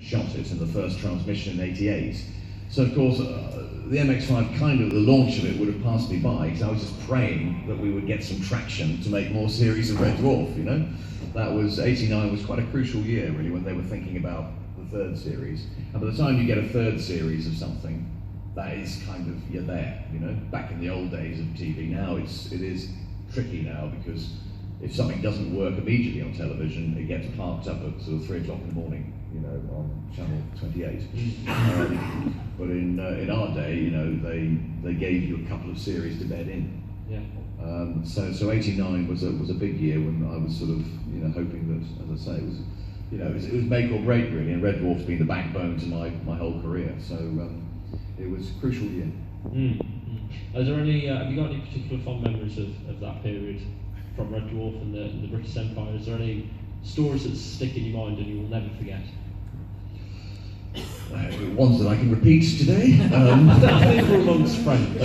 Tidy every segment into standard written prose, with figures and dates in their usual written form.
shot it in the first transmission in '88. So of course, the MX5, kind of the launch of it would have passed me by, because I was just praying that we would get some traction to make more series of Red Dwarf, you know? That was, '89 was quite a crucial year, really, when they were thinking about the third series. And by the time you get a third series of something, that is kind of, you're there, you know? Back in the old days of TV, now it is tricky now, because if something doesn't work immediately on television, it gets parked up at sort of 3 o'clock in the morning, you know, on channel 28. But in our day, you know, they gave you a couple of series to bed in. Yeah. So '89 was a big year when I was sort of, you know, hoping that, as I say, it was, you know, it was make or break really, and Red Dwarf's been the backbone to my whole career. So it was a crucial year. Is there any? Have you got any particular fond memories of that period from Red Dwarf and the British Empire? Is there any stories that stick in your mind and you will never forget? Ones that I can repeat today. I think we're amongst friends.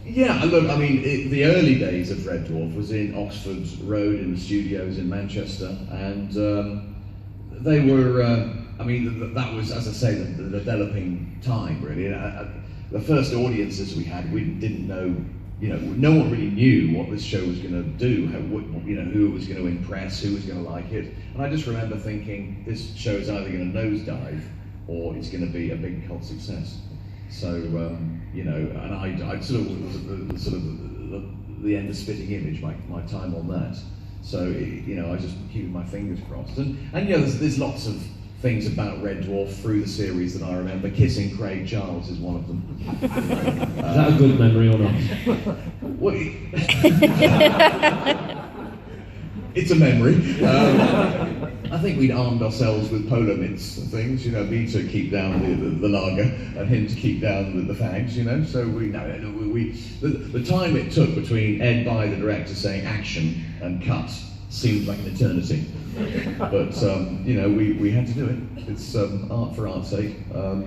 Yeah, look, I mean, the early days of Red Dwarf was in Oxford Road in the studios in Manchester, and they were, I mean, that was, as I say, the developing time, really. The first audiences we had, we didn't know, you know, no one really knew what this show was going to do, you know, who it was going to impress, who was going to like it. And I just remember thinking, this show is either going to nosedive or it's going to be a big cult success. So, you know, and I sort of was the end of Spitting Image, my time on that. So, you know, I just keeping my fingers crossed. And you know, there's lots of things about Red Dwarf through the series that I remember. Kissing Craig Charles is one of them. Is that a good memory or not? Well, it's a memory. I think we'd armed ourselves with polo mints and things, you know, me to keep down the lager and him to keep down the fags, you know. So the time it took between Ed Bye, the director, saying action and cut seemed like an eternity. But you know, we had to do it. It's art for art's sake. Yeah,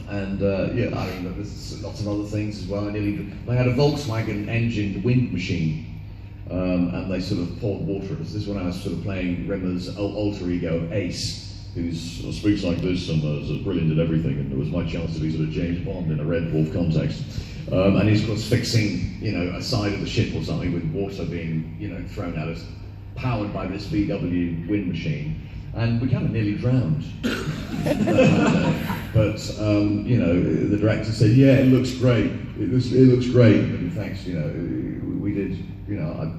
I mean, there's lots of other things as well. I had a Volkswagen engined wind machine. And they sort of poured water at us. This is when I was sort of playing Rimmer's alter ego, Ace, who speaks like this and is brilliant at everything, and it was my chance to be sort of James Bond in a Red Dwarf context. And he's of course fixing, you know, a side of the ship or something with water being, you know, thrown at us, powered by this VW wind machine. And we kind of nearly drowned. But you know, the director said, "Yeah, it looks great. It looks great." And thanks, you know, we did. You know,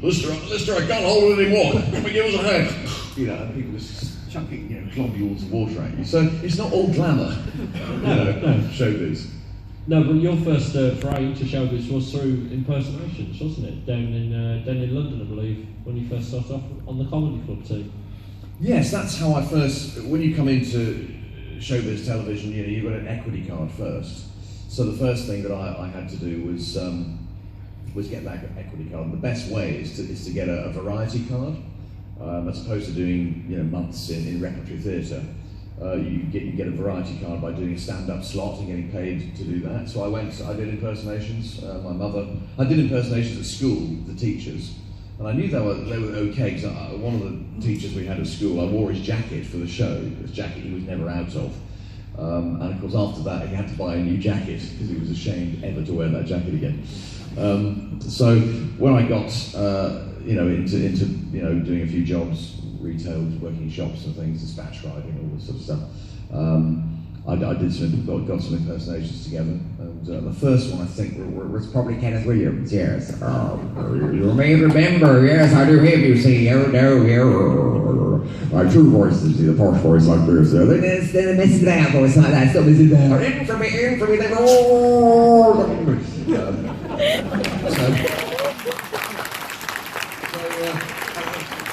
Lister, I can't hold it anymore. Come and give us a hand. You know, and people just chucking, you know, globules of water at you. So it's not all glamour. No, showbiz. No, but your first foray into showbiz was through impersonations, wasn't it? Down in London, I believe, when you first started off on the Comedy Club too. Yes, that's how I first. When you come into showbiz television, you know, you've got an equity card first. So the first thing that I had to do was get that equity card. And the best way is to get a variety card, as opposed to doing, you know, months in repertory theatre. You get a variety card by doing a stand-up slot and getting paid to do that. So I did impersonations. I did impersonations at school, the teachers, and I knew they were okay, because one of the teachers we had at school, I wore his jacket for the show, his jacket he was never out of. And of course after that he had to buy a new jacket because he was ashamed ever to wear that jacket again. So when I got you know, into you know, doing a few jobs, retail, working in shops and things, dispatch riding, all this sort of stuff, I did got some impersonations together, and the first one I think was probably Kenneth Williams. Yes, you may remember. Yes, I do have you see. Oh no, my true voice is the posh voice like this. Then the Mrs. Brown voice like that. Still Mrs. Brown. Infamy, they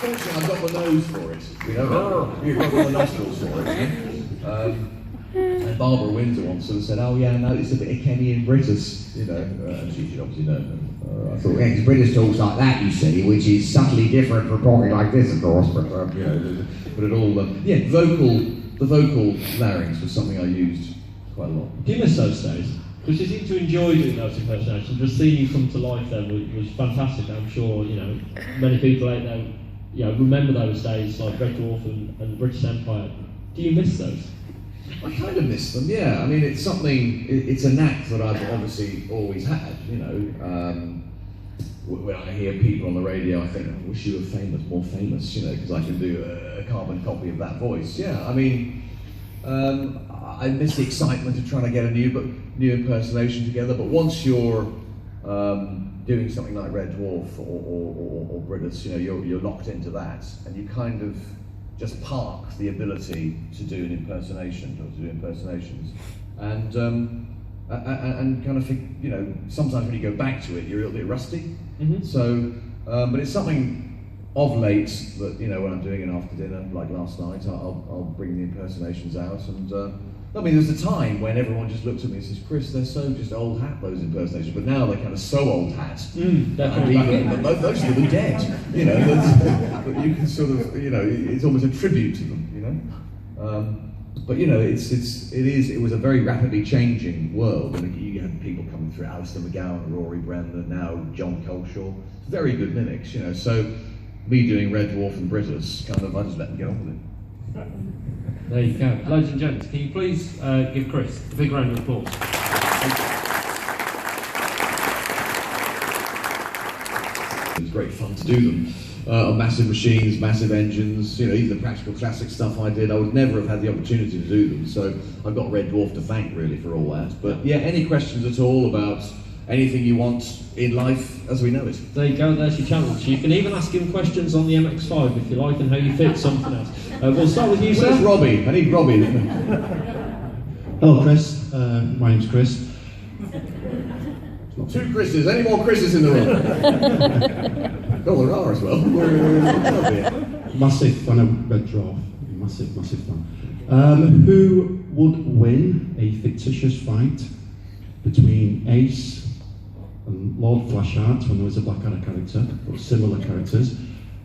Fortunately, I've got the nose for it. You know, you've got the nostrils for it. And Barbara Windsor once sort of said, "Oh yeah, I noticed a bit of Kenny and British," you know, and she should obviously know. I thought, yeah, because British talks like that, you see, which is subtly different from talking like this, of course. But you know, but it all, yeah, the vocal larynx was something I used quite a lot. Do you miss those days? Because you seem to enjoy doing those impersonations. Just seeing you come to life then was fantastic. I'm sure, you know, many people out there remember those days like Red Dwarf and the British Empire. Do you miss those? I kind of miss them, yeah. I mean, it's something, it's a knack that I've obviously always had, you know. When I hear people on the radio, I think, I wish you were more famous, you know, because I can do a carbon copy of that voice. Yeah, I mean, I miss the excitement of trying to get a new impersonation together, but once you're doing something like Red Dwarf or Britus, you know, you're locked into that, and you kind of just park the ability to do an impersonation or to do impersonations, and kind of think, you know, sometimes when you go back to it, you're a little bit rusty. Mm-hmm. So, but it's something of late that, you know, when I'm doing an after dinner like last night, I'll bring the impersonations out, and I mean, there's a time when everyone just looks at me and says, "Chris, they're so just old hat, those impersonations." But now they're kind of so old hat. But most of them are dead. You know, but you can sort of, you know, it's almost a tribute to them. You know, but you know, it was a very rapidly changing world, and you had people coming through, Alistair McGowan, Rory Brennan, now John Coleshaw, very good mimics. You know, so me doing Red Dwarf and Britus, kind of, I just let them get on with it. There you go. Ladies and gents, can you please give Chris a big round of applause? It was great fun to do them on massive machines, massive engines, you know, even the practical classic stuff I did, I would never have had the opportunity to do them, so I've got Red Dwarf to thank really for all that. But yeah, any questions at all about anything you want in life as we know it? There you go, there's your challenge. You can even ask him questions on the MX5 if you like, and how you fit something else. We'll start with you, sir. Where's Robbie? I need Robbie. Hello, Chris. My name's Chris. Two Chris's. Any more Chris's in the room? Oh, there are as well. Massive fan of Red Dwarf. Massive fan. Who would win a fictitious fight between Ace and Lord Flashheart when there was a Blackadder character, or similar characters,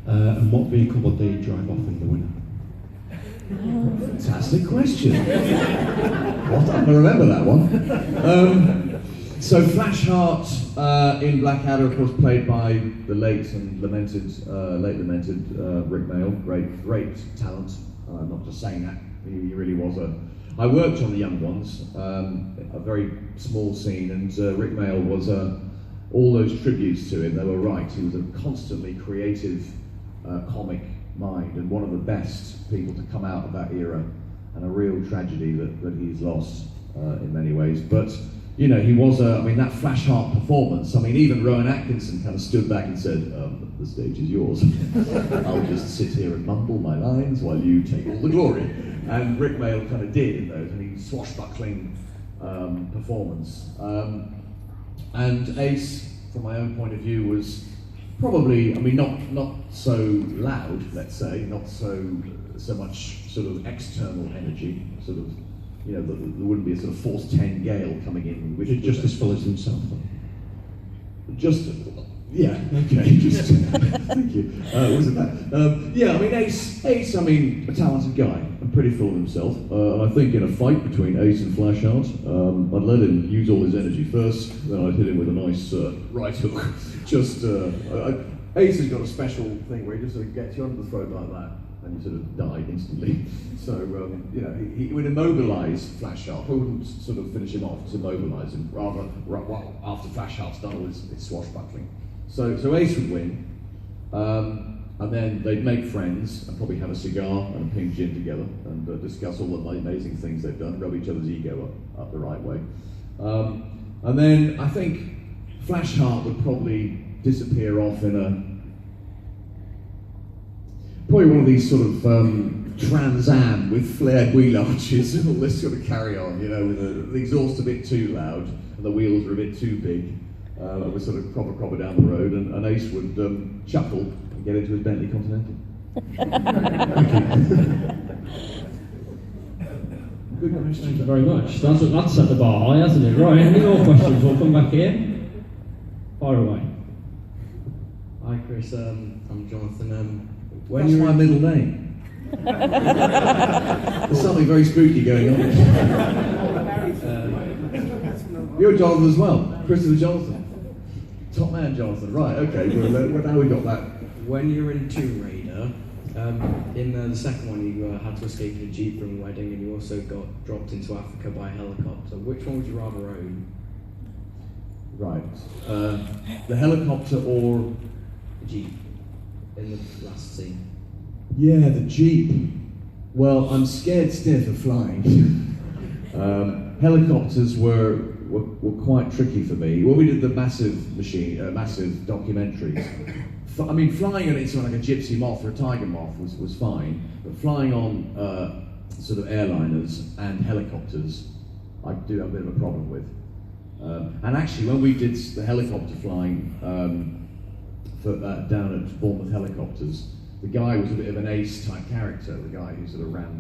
and what vehicle would they drive off in the winner? Fantastic question. What? I remember that one. So Flashheart in Blackadder, of course, played by the late lamented Rick Mail. Great talent. I'm not just saying that. He really was I worked on the Young Ones, a very small scene, and Rick Mail was all those tributes to him. They were right. He was a constantly creative comic mind, and one of the best people to come out of that era, and a real tragedy that he's lost in many ways. But you know, he was I mean, that Flashheart performance, I mean, even Rowan Atkinson kind of stood back and said, the stage is yours. I'll just sit here and mumble my lines while you take all the glory. And Rick Mail kind of did in those, I mean, swashbuckling performance. And Ace, from my own point of view, was probably, I mean, not so loud, let's say, not so much sort of external energy, sort of, you know, there wouldn't be a sort of force 10 gale coming in. Which just as full as himself. Just, yeah, okay, just, thank you. Wasn't that? Yeah, I mean, Ace, I mean, a talented guy, and pretty full of himself. And I think in a fight between Ace and Flashheart, I'd let him use all his energy first, then I'd hit him with a nice right hook. Just, Ace has got a special thing where he just sort of gets you under the throat like that, and you sort of die instantly. So, you know, he would immobilise Flashheart. He wouldn't sort of finish him off, just immobilise him, rather after Flashheart's done all his swashbuckling. So Ace would win, and then they'd make friends and probably have a cigar and a pink gin together and discuss all the amazing things they've done, rub each other's ego up the right way. And then I think Flashheart would probably disappear off in probably one of these sort of Trans Am with flared wheel arches and all this sort of carry on, you know, with the exhaust a bit too loud and the wheels are a bit too big. It was sort of proper down the road, and Ace would chuckle and get into his Bentley Continental. Good question. Thank you very much. That's set the bar high, hasn't it? Right, any more questions? We'll come back here. Fire away. Hi Chris, I'm Jonathan. That's my middle name. There's something very spooky going on. You're Jonathan as well, Christopher Jonathan. Top man Jonathan, right, okay, well now we got that. When you're in Tomb Raider, In the second one, you had to escape in a jeep from a wedding, and you also got dropped into Africa by a helicopter. Which one would you rather own? Right. The helicopter or The jeep in the last scene. yeah, the Jeep. Well, I'm scared stiff of flying. Helicopters were quite tricky for me. When we did the massive documentaries, I mean, flying on into like a gypsy moth or a tiger moth was fine, but flying on sort of airliners and helicopters, I do have a bit of a problem with. And actually, when we did the helicopter flying down at Bournemouth Helicopters, the guy was a bit of an ace type character, the guy who sort of ran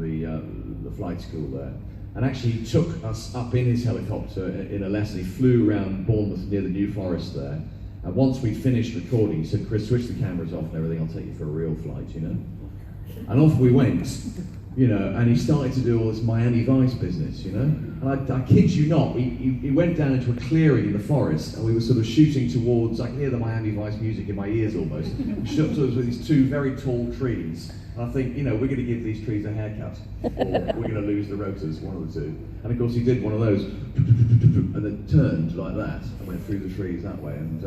the flight school there. And actually he took us up in his helicopter in a lesson. He flew around Bournemouth near the New Forest there. And once we'd finished recording, he said, "Chris, switch the cameras off and everything, I'll take you for a real flight, you know?" And off we went, you know, and he started to do all this Miami Vice business, you know? And I kid you not, he went down into a clearing in the forest, and we were sort of shooting towards, I can hear the Miami Vice music in my ears almost. We shot towards with these two very tall trees, and I think, you know, we're going to give these trees a haircut, or we're going to lose the rotors, one of the two. And of course he did one of those, and then turned like that, and went through the trees that way, and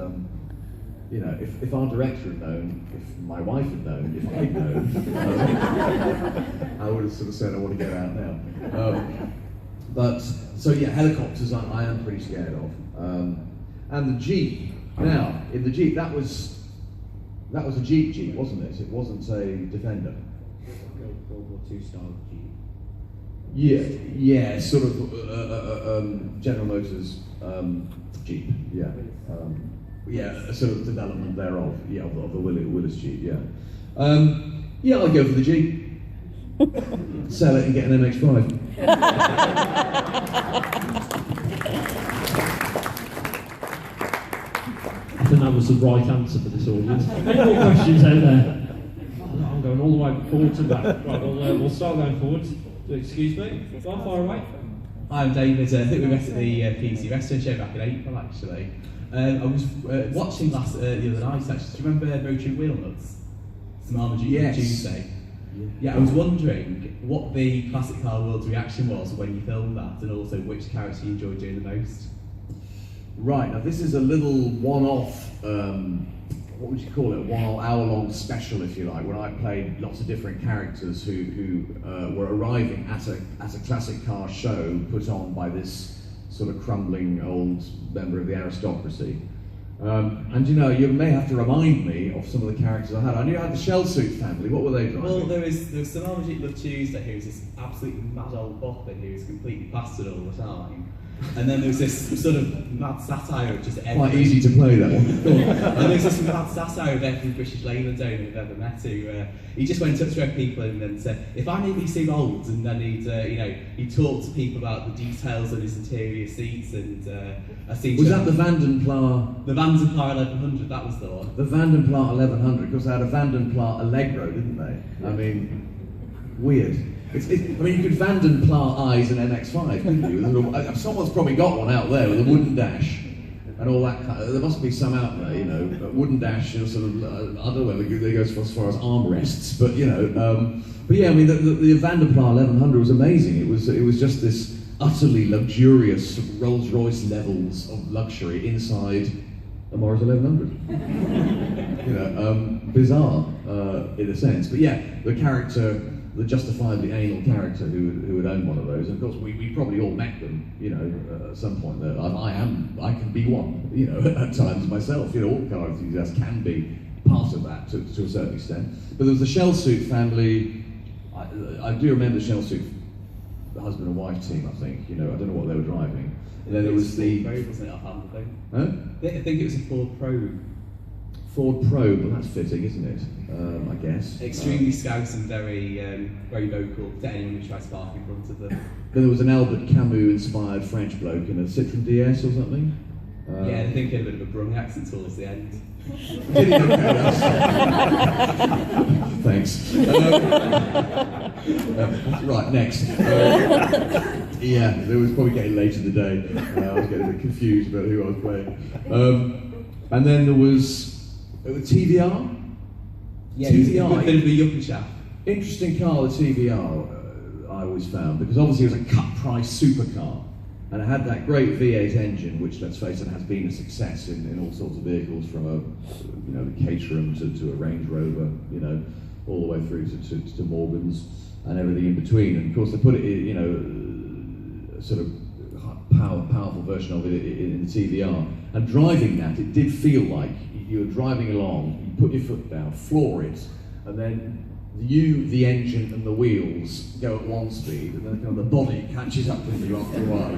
you know, if our director had known, if my wife had known, if I'd known, I would have sort of said, I want to get out now. But, so yeah, helicopters I am pretty scared of. And the Jeep, now, in the Jeep, that was a Jeep, wasn't it? It wasn't a Defender. World War II style jeep. Yeah, sort of General Motors Jeep, yeah. Yeah, a sort of development thereof, yeah, of the Willis Jeep, yeah. Yeah, I'll go for the Jeep. Sell it and get an MX5. I think that was the right answer for this audience. Any more questions out there? Oh, I'm going all the way forward to back. Right, we'll start going forward. Excuse me, far away. Hi, I'm David. I think we met at the PC Western show back in April, actually. I was watching the other night, actually. Do you remember Rotary Wheel Nuts? It's Marmaduke Yes. Tuesday. Yeah, I was wondering what the Classic Car World's reaction was when you filmed that, and also which character you enjoyed doing the most. Right, now this is a little one-off, what would you call it, one hour-long special, if you like, when I played lots of different characters who were arriving at a classic car show put on by this sort of crumbling old member of the aristocracy. And you know, you may have to remind me of some of the characters I had. I knew I had the Shell Suit family. What were they driving? Well, there was the Marmaduke Love Tuesday, who was this absolutely mad old bopper who was completely bastard all the time. And then there was this sort of mad satire of just every... Quite easy to play that one. And there was this mad satire of every British Leyland owner we've ever met who he just went up to people and then said, if I made these seem old, and then he'd talk to people about the details of his interior seats and I seem Was that the Vanden Pla? The Vanden Pla 1100, that was the one. The Vanden Pla 1100, because they had a Vanden Pla Allegro, didn't they? I mean, weird. I mean, you could Vanden Pla eyes an MX5, couldn't you? Someone's probably got one out there with a wooden dash and all that kind of, there must be some out there, you know, a wooden dash, you know, sort of, I don't know whether they go as far as armrests, but you know, but yeah, I mean, the Vanden Pla 1100 was amazing. It was just this utterly luxurious Rolls-Royce levels of luxury inside a Morris 1100. You know, bizarre in a sense, but yeah, the character, the justifiably anal character who had owned one of those, and of course we probably all met them, you know, at some point. I can be one, you know, at times myself. You know, all car enthusiasts can be part of that to a certain extent. But there was the Shell Suit family. I do remember the Shell Suit, the husband and wife team. I think, you know, I don't know what they were driving. And then there was the Probe, wasn't it? Offhand, I think. Huh? I think it was a Ford Probe. Ford Probe, well, that's fitting, isn't it? I guess. Extremely scouse and very vocal to anyone who tries to park in front of them. Then there was an Albert Camus-inspired French bloke in a Citroen DS or something. Yeah, I think he had a bit of a Brung accent towards the end. Did he? Okay, thanks. Right, next. Yeah, it was probably getting late in the day. I was getting a bit confused about who I was playing. And then there was TVR. Yeah, TVR. a bit of a yuppie chap. Interesting car, the TVR, I always found, because obviously it was a cut-price supercar, and it had that great V8 engine, which, let's face it, has been a success in all sorts of vehicles, from the Caterham to a Range Rover, all the way through to Morgans and everything in between. And of course, they put it, a sort of powerful version of it in the TVR. And driving that, it did feel like you were driving along, you put your foot down, floor it, and then the engine and the wheels go at one speed, and then kind of the body catches up with you after a while.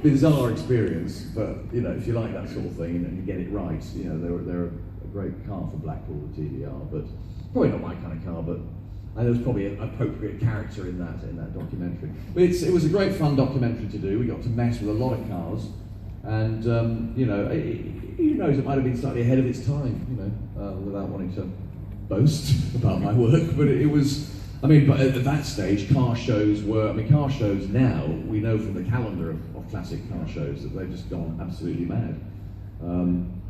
Bizarre experience, but if you like that sort of thing and you get it right, they're a great car for Blackpool, the TVR, but probably not my kind of car, but and there was probably an appropriate character in that documentary. But it was a great fun documentary to do. We got to mess with a lot of cars, and who knows, it might have been slightly ahead of its time, without wanting to boast about my work. But it was, but at that stage, car shows now, we know from the calendar of classic car shows that they've just gone absolutely mad. And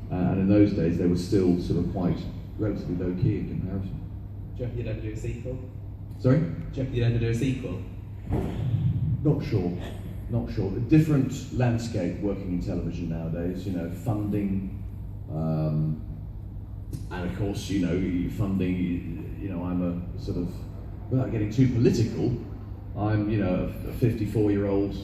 in those days, they were still sort of quite relatively low key in comparison. Do you reckon you'd ever do a sequel? Sorry? Do you reckon you'd ever do a sequel? Not sure. A different landscape working in television nowadays, funding, and of course, funding, I'm a sort of, without getting too political, I'm, a 54-year-old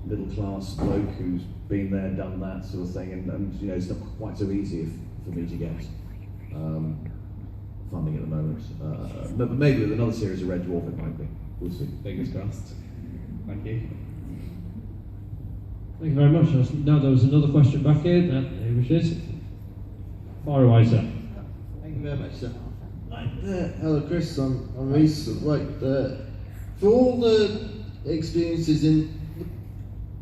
middle-class bloke who's been there, done that sort of thing, and it's not quite so easy for me to get funding at the moment. But maybe with another series of Red Dwarf it might be. We'll see. Fingers crossed. Thank you. Thank you very much. Now there was another question back here, which is fire away, sir. Thank you very much, sir. Hello, Chris. I'm Reese. For all the experiences in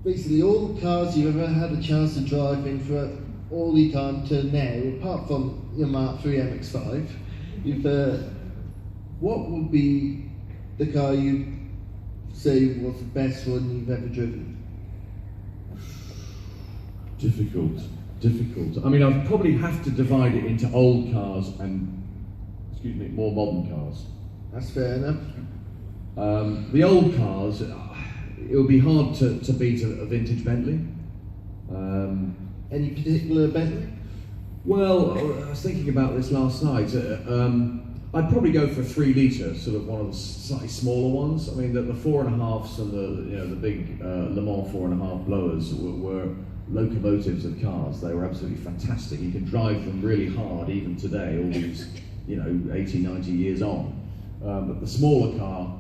basically all the cars you've ever had a chance to drive in throughout all your time to now, apart from your Mark III MX5, what would be the car you say was the best one you've ever driven? Difficult. I'd probably have to divide it into old cars and, more modern cars. That's fair enough. The old cars, it would be hard to beat a vintage Bentley. Any particular Bentley? Well, I was thinking about this last night. I'd probably go for a 3 litre, sort of one of the slightly smaller ones. The 4.5s and the big Le Mans 4.5 blowers were locomotives of cars. They were absolutely fantastic. You can drive them really hard even today, all these 80, 90 years on. But the smaller car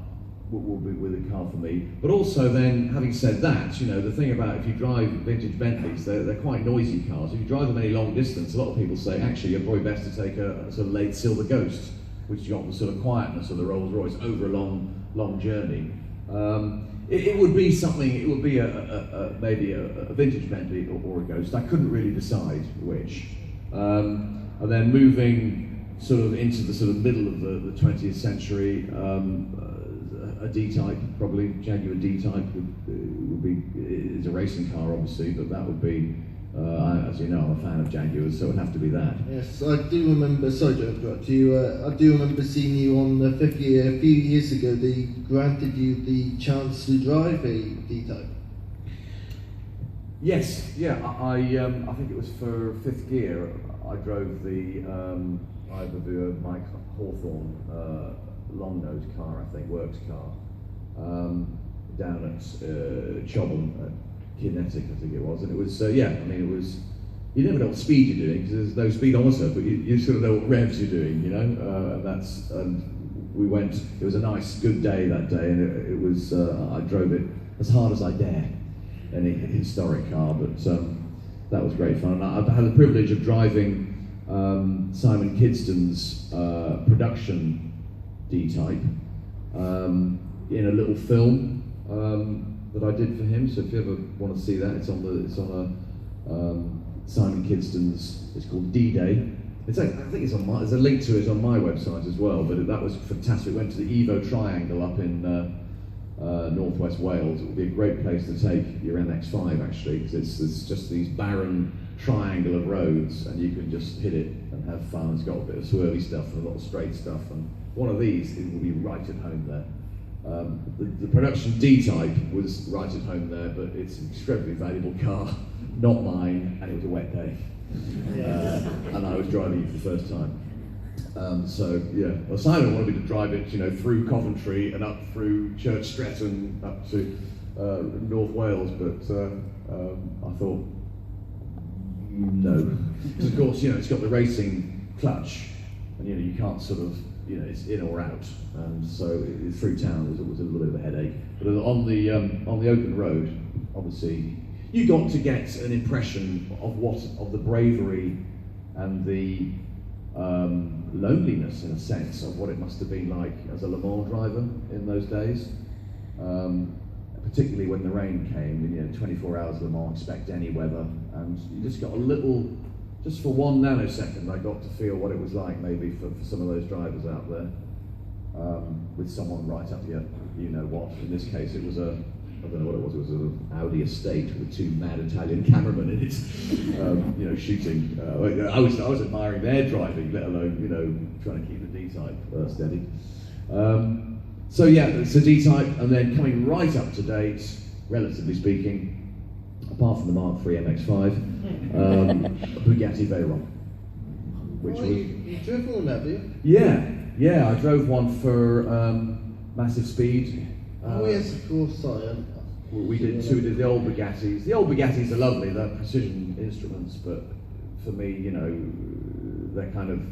will be with a car for me. But also then, having said that, the thing about if you drive vintage Bentleys, they're quite noisy cars. If you drive them any long distance, a lot of people say, actually, you're probably best to take a sort of late Silver Ghost, which got the sort of quietness of the Rolls Royce over a long journey. It would be something, it would be maybe a vintage Bentley or a Ghost. I couldn't really decide which. And then moving sort of into the sort of middle of the 20th century, a D-Type, probably Jaguar D-Type would be, it's a racing car obviously, but that would be, as you know, I'm a fan of Jaguars, so it would have to be that. Yes, I do remember, sorry to interrupt you, I do remember seeing you on the 5th year, a few years ago, they granted you the chance to drive a D-Type. Yes, yeah, I think it was for 5th gear, I drove the Mike Hawthorne long-nose car, I think, works car, down at Chobham, Kinetic, I think it was, and it was, it was, you never know what speed you're doing, because there's no speed on so, but you sort of know what revs you're doing, and we went, it was a nice, good day that day, and it was, I drove it as hard as I dare, any historic car, but that was great fun. And I've had the privilege of driving Simon Kidston's production D-Type in a little film that I did for him. So if you ever want to see that, it's on Simon Kidston's. It's called D-Day. I think it's on there's a link to it on my website as well. But that was fantastic. We went to the Evo Triangle up in northwest Wales. It would be a great place to take your MX5 actually, because it's just these barren triangle of roads, and you can just hit it and have fun. It's got a bit of swervy stuff and a lot of straight stuff, and one of these, it will be right at home there. The production D-Type was right at home there, but it's an extremely valuable car, not mine, and it was a wet day. And I was driving it for the first time. So yeah, well, Simon wanted me to drive it, through Coventry and up through Church Stretton up to North Wales, but I thought no, because of course it's got the racing clutch, and you can't sort of it's in or out, and so through town was a little bit of a headache. But on the open road, obviously, you got to get an impression of the bravery and the loneliness, in a sense, of what it must have been like as a Le Mans driver in those days. Particularly when the rain came, 24 hours Le Mans, expect any weather, and you just got a little. Just for 1 nanosecond, I got to feel what it was like, maybe for some of those drivers out there, with someone right up here, what. In this case, it was I don't know what it was an Audi estate with 2 mad Italian cameramen in it, shooting. I was admiring their driving, let alone, trying to keep the D-Type steady. So yeah, so D-Type, and then coming right up to date, relatively speaking, apart from the Mark III MX5, Bugatti Veyron, which was... You drove one, have you? Yeah, I drove one for Massive Speed. Yes, of course, sorry. We did the old Bugattis. The old Bugattis are lovely, they're precision instruments, but for me, they're kind of...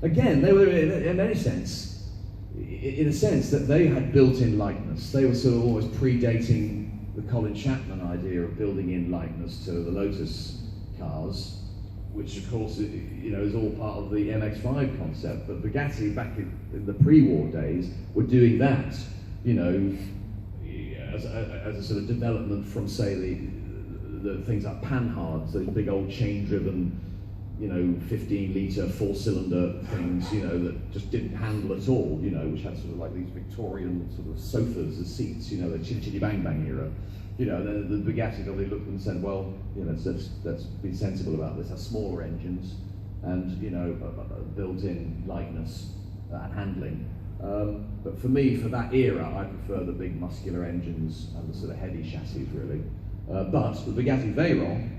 Again, they were, in any sense, in a sense that they had built-in likeness. They were sort of almost predating the Colin Chapman idea of building in likeness to the Lotus cars, which of course is all part of the MX5 concept. But Bugatti back in the pre-war days were doing that, as a sort of development from, say, the things like Panhards, those big old chain-driven, 15-litre 4-cylinder things, that just didn't handle at all, which had sort of like these Victorian sort of sofas as seats, the Chitty Bang Bang era. Then the Bugattis obviously looked and said, well, let's be sensible about this. Have smaller engines and built-in lightness and handling. But for me, for that era, I prefer the big muscular engines and the sort of heavy chassis, really. But the Bugatti Veyron,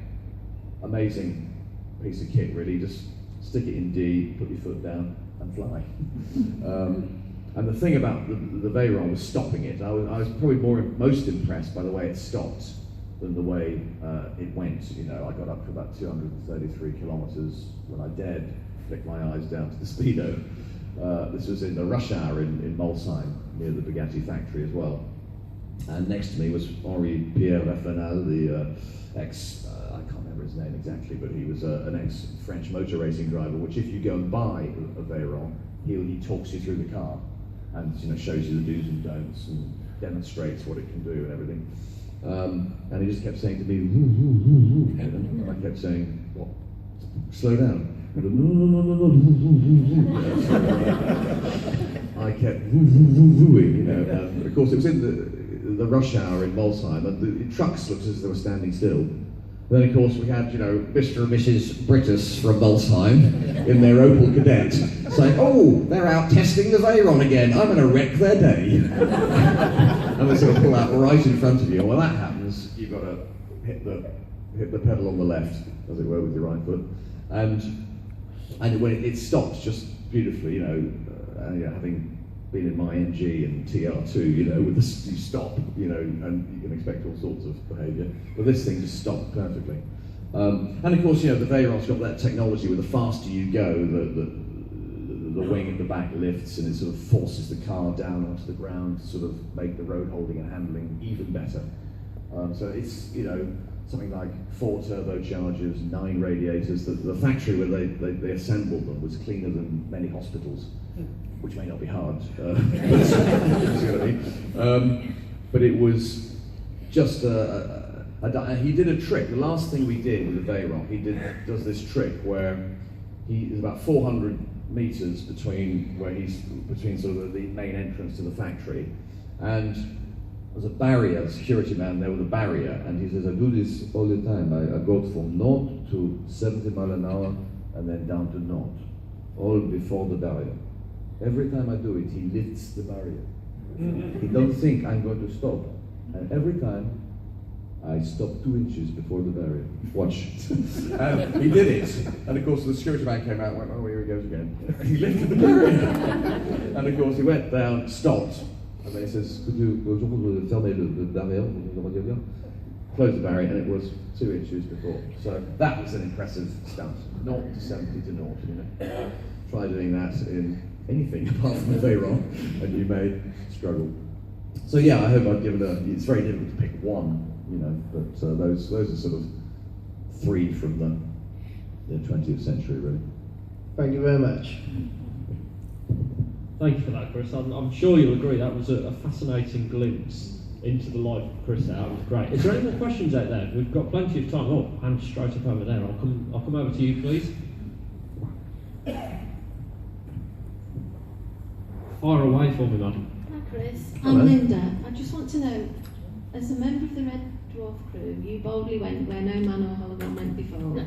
amazing piece of kit, really. Just stick it in D, put your foot down, and fly. And the thing about the Veyron was stopping it. I was probably most impressed by the way it stopped than the way it went. I got up to about 233 kilometres when I dared flick my eyes down to the speedo. This was in the rush hour in Molsheim, near the Bugatti factory as well. And next to me was Henri-Pierre Lafrenal, the I can't remember his name exactly, but he was an ex-French motor racing driver, which if you go and buy a Veyron, he talks you through the car and shows you the do's and don'ts and demonstrates what it can do and everything. And he just kept saying to me, and I kept saying, what? Slow down. I kept wooing, and of course it was in the rush hour in Molsheim, and the trucks looked as if they were standing still. Then of course we had, Mr. and Mrs. Brittus from Molsheim in their Opel Kadett saying, oh, they're out testing the Veyron again, I'm going to wreck their day. And they sort of pull out right in front of you. Well, that happens, you've got to hit the pedal on the left, as it were, with your right foot. And when it stops just beautifully, having been in my NG and TR2, with the you stop, and you can expect all sorts of behaviour. But this thing just stopped perfectly. And of course, the Veyron's got that technology where the faster you go, the wing at the back lifts and it sort of forces the car down onto the ground to sort of make the road holding and handling even better. So it's, something like 4 turbochargers, 9 radiators. The factory where they assembled them was cleaner than many hospitals, which may not be hard, but it was just he did a trick. The last thing we did with the Veyron, he does this trick where there's about 400 meters between sort of the main entrance to the factory, and was a barrier, a security man there with a barrier, and he says, I do this all the time. I go from north to 70 miles an hour and then down to north, all before the barrier. Every time I do it, he lifts the barrier. He don't think I'm going to stop. And every time, I stop 2 inches before the barrier. Watch. And he did it. And of course the security man came out and went, oh, here he goes again. He lifted the barrier. And of course he went down, stopped. And then he says, could you fermer le barrier? Close the barrier, and it was 2 inches before. So that was an impressive stunt. 0 to 70 to 0, you know. Try doing that in anything apart from a day wrong, and you may struggle. So yeah, I hope I've given it's very difficult to pick one, you know, but those are sort of 3 from the 20th century, really. Thank you very much. Thank you for that, Chris. I'm sure you'll agree that was a fascinating glimpse into the life of Chris. That was great. Is there any more questions out there? We've got plenty of time. Oh, hand straight up over there. I'll come over to you, please. Fire away for me, madam. Hi, Chris. Hello. I'm Linda. I just want to know, as a member of the Red Dwarf crew, you boldly went where no man or hologram went before.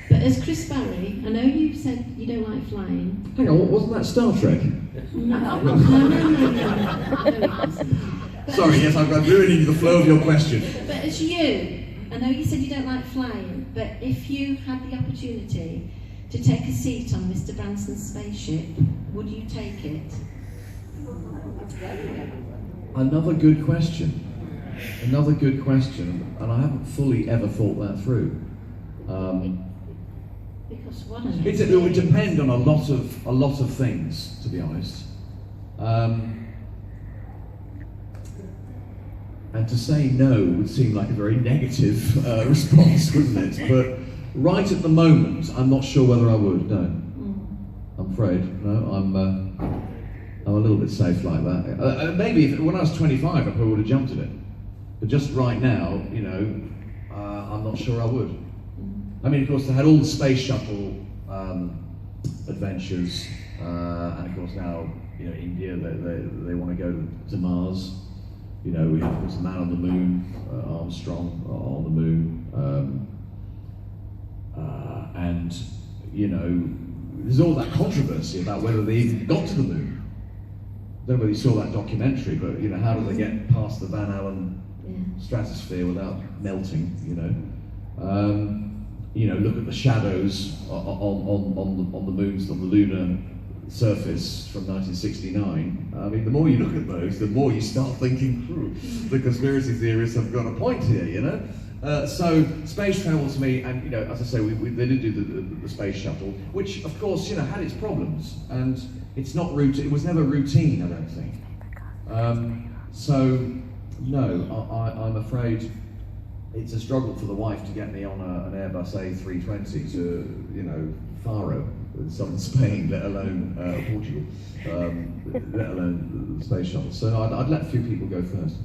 But as Chris Barrie, I know you said you don't like flying. Hang on, wasn't that Star Trek? No. Sorry, yes, I'm ruining the flow of your question. But as you, I know you said you don't like flying, but if you had the opportunity to take a seat on Mr. Branson's spaceship, would you take it? Another good question. Another good question, and I haven't fully ever thought that through. Because what an It would depend on a lot of things, to be honest. And to say no would seem like a very negative response, wouldn't it? But right at the moment, I'm not sure whether I would. No, I'm afraid. No, I'm a little bit safe like that. Maybe when I was 25, I probably would have jumped at it. But just right now, you know, I'm not sure I would. I mean, of course, they had all the space shuttle adventures, and of course now, you know, India, they want to go to Mars. You know, we have, of course, the man on the moon, Armstrong on the moon, and you know, there's all that controversy about whether they even got to the moon. I don't know whether you saw that documentary, but you know, how did they get past the Van Allen stratosphere without melting? You know, look at the shadows on the moons, on the lunar surface from 1969. I mean, the more you look at those, the more you start thinking, the conspiracy theorists have got a point here, you know? So space travel to me, and you know, as I say, they did do the space shuttle, which of course, you know, had its problems, and it's not routine. It was never routine, I don't think. So no, I'm afraid it's a struggle for the wife to get me on an Airbus A320 to, you know, Faro in southern Spain, let alone Portugal, let alone the space shuttle. So I'd let a few people go first.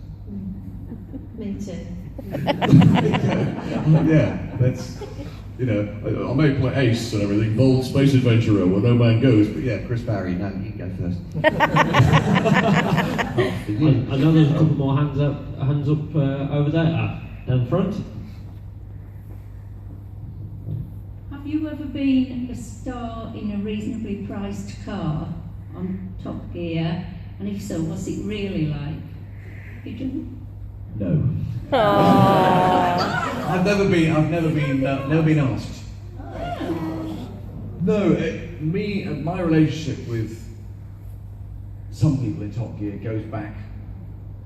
Me too. Yeah, that's, you know, I may play Ace and everything, bold space adventurer where no man goes, but yeah, Chris Barrie, no, you can go first. I know there's a couple more hands up over there, down front. Have you ever been a star in a reasonably priced car on Top Gear? And if so, what's it really like? You didn't? No. I've never been asked. No, my relationship with some people in Top Gear goes back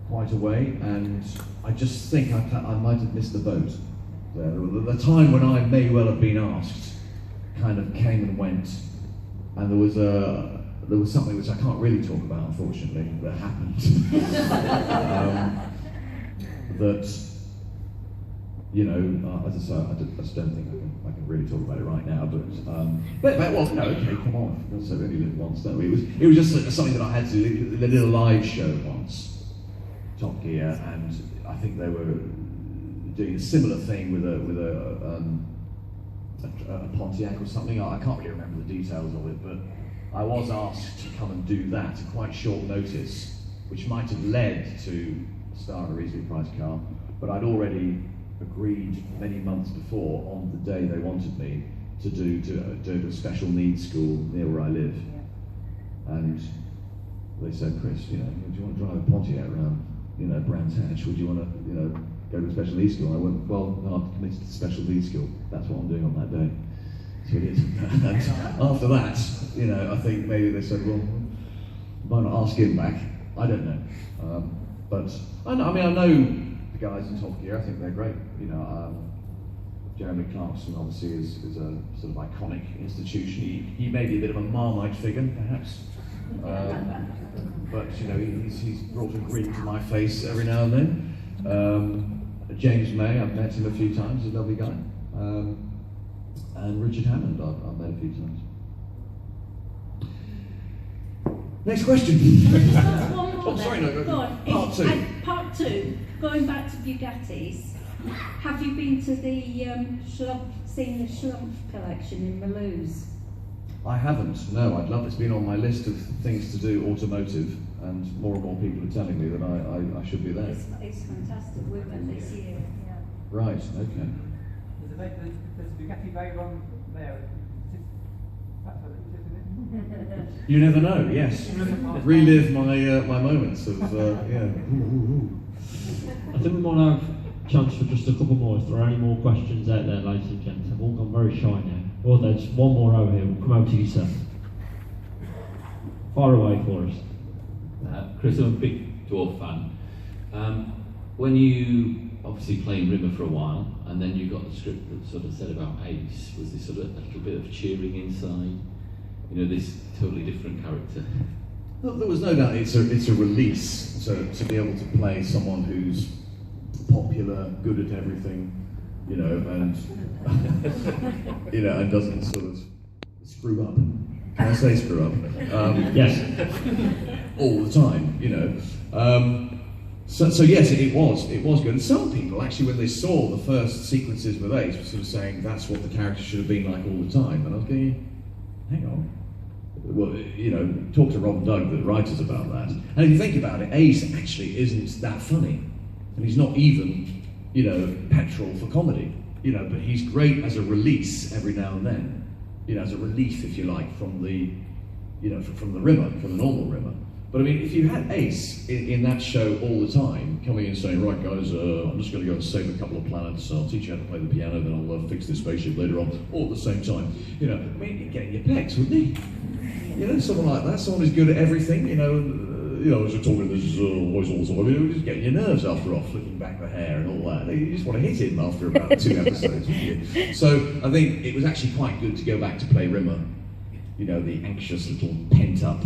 quite a way, and I just think I might have missed the boat. The time when I may well have been asked kind of came and went, and there was something which I can't really talk about, unfortunately, that happened. That, you know, as I say, I just don't think I can really talk about it right now. But well, no, okay, come on. I only lived once. No, it was just something that I had to. They did a live show once, Top Gear, and I think they were doing a similar thing with a Pontiac or something. I can't really remember the details of it, but I was asked to come and do that at quite short notice, which might have led to star in a reasonably priced car, but I'd already agreed many months before, on the day they wanted me, to do a special needs school near where I live. And they said, Chris, do you want to drive a Pontiac around, Brands Hatch? Would you want to, go to a special needs school? I went, well, no, I've committed to special needs school. That's what I'm doing on that day. So it is. And after that, I think maybe they said, well, why not ask him back? I don't know. But I know the guys in Top Gear. I think they're great. Jeremy Clarkson obviously is a sort of iconic institution. He may be a bit of a Marmite figure, perhaps. But he's brought a grin to my face every now and then. James May, I've met him a few times. He's a lovely guy. And Richard Hammond, I've met a few times. Next question. One more sorry, then. no, Go on. Part two. Part two. Going back to Bugattis. Have you been to the seen the Schlumpf collection in Malouse? I haven't. No, I'd love. It's been on my list of things to do, automotive, and more people are telling me that I should be there. It's fantastic. We went this year. Yeah. Right. Okay. There's a Bugatti Veyron there. You never know. Yes. Relive my moments of yeah. I think we might have a chance for just a couple more. If there are any more questions out there, ladies and gents, I've all gone very shy now. Oh, there's one more over here. We'll come over to you, sir. Far away for us. Chris, I'm a big Dwarf fan. When you obviously played Rimmer for a while, and then you got the script that sort of said about Ace, was there sort of a little bit of cheering inside? This totally different character. Well, there was no doubt it's a release to be able to play someone who's popular, good at everything, and and doesn't sort of screw up. Can I say screw up? Yes. All the time, So yes, it was good. And some people actually, when they saw the first sequences with Ace, were sort of saying that's what the character should have been like all the time. And I was going, hang on. Well, talk to Rob and Doug, the writers, about that. And if you think about it, Ace actually isn't that funny, and he's not even, petrol for comedy. But he's great as a release every now and then, as a relief, if you like, from the, from the Rimmer, from the normal Rimmer. But I mean, if you had Ace in that show all the time, coming in and saying, right guys, I'm just going to go and save a couple of planets, I'll teach you how to play the piano, then I'll fix this spaceship later on, all at the same time. I mean, he'd get in your pecs, wouldn't he? Someone like that, someone who's good at everything, as you're talking, this is voice all the time, you're just getting your nerves after off, flicking back the hair and all that. You just want to hit him after about 2 episodes, wouldn't you? So I think it was actually quite good to go back to play Rimmer, the anxious little pent-up,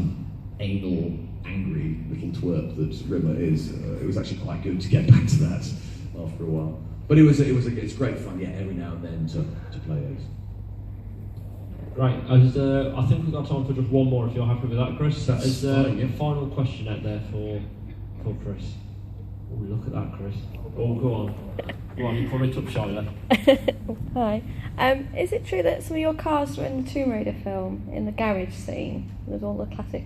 anal, angry little twerp that Rimmer is. It was actually quite good to get back to that after a while. But it's great fun, yeah, every now and then to play Ace. Great. I think we've got time for just one more, if you're happy with that, Chris. That's Is there fine, yeah. a final question out there for Chris? Oh, look at that, Chris. Oh, go on. Go on, you probably took shy there. Hi. Is it true that some of your cars were in the Tomb Raider film, in the garage scene, with all the classic